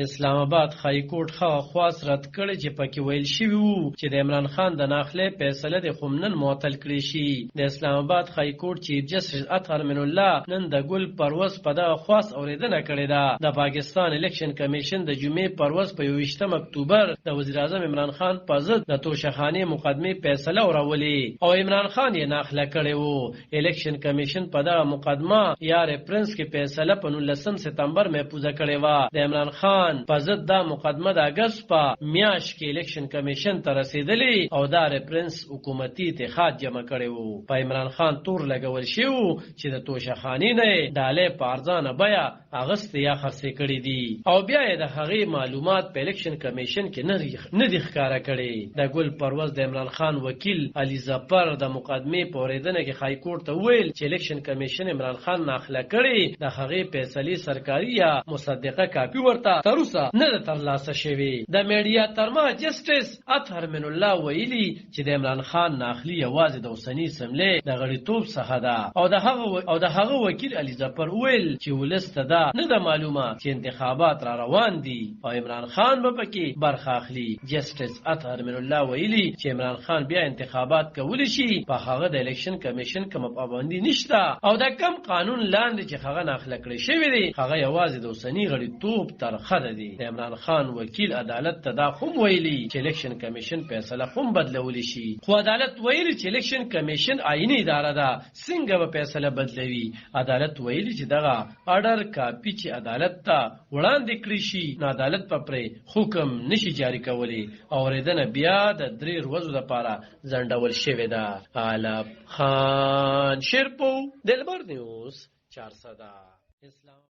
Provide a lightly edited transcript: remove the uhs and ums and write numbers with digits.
اسلام آباد های کورټ خواست رد کړي چې پکې ویل شوی وو چې د عمران خان د ناخلې فیصله د خمنن معطل کړي شي. د اسلام آباد های کورټ چیف جسټس اطهر من الله نن د ګل پروز په دغه خواست اوریدنه کړې ده. د پاکستان الیکشن کمیشن د جمعې پروز په 28 اکتوبر د وزیر اعظم عمران خان په ضد د توشخانه مقدمه فیصله اورولې او عمران خان یې ناخله کړې وو. الیکشن کمیشن په دغه مقدمه یا ریفرنس کې فیصله په 19 سپتمبر محفوظه کړې و. د عمران خان په ضد دا مقدمه د اگست په میاشت کې الیکشن کمیشن ته رسیدلې او دا ریفرنس حکومتي اتحاد جمع کړی وو. په عمران خان تور لګول شو چې د توشخانې نه ډالې په ارزانه بیا اغست یا خرڅې کړې دي او بیا د هغې معلومات په الیکشن کمیشن کې نه دي ښکاره کړي. د ګل پروز د عمران خان وکیل علي ظفر د مقدمه په اوریدنه کې های کورټ ته ویل چې الیکشن کمیشن عمران خان ناخله کړي د هغې فیصلې سرکاري یا مصدقه کاپی ورته تر اوسه نه ده ترلاسه شوې. د میډیا ترمه جسټس اطهر من الله ویلي چې د عمران خان ناخلي یوازې د اوسنۍ اسمبلې د غړیتوب څخه ده او د هغه وکیل علي ظفر ویل چې ولس ته ده نه ده معلومه چې انتخابات را روان دي او عمران خان به پکې برخه اخلي. جسټس اطهر من الله ویلي چې عمران خان بیا انتخابات کولی شي په هغه د الیکشن کمیشن کوم پابندي نشته او د کم قانون لاندې چې هغه ناخله کړی شوی دی هغه یوازې د اوسنۍ غړیتوب ترخه ده دي. د عمران خان وکیل عدالت ته دا هم ویلي چې الیکشن کمیشن فیصله هم بدلولی شي خو عدالت ویلي چې الیکشن کمیشن آئینی اداره ده څنګه به فیصله بدلوي. عدالت ویلي چې دغه آرډر کاپی چې عدالت ته وړاندې کړی شي نو عدالت په پرې حکم نشي جاری کولی او اوریدنه بیا د 3 ورځو لپاره ځنډول شوې ده. عالم خان شیرپو دلبر نیوز 400 اسلام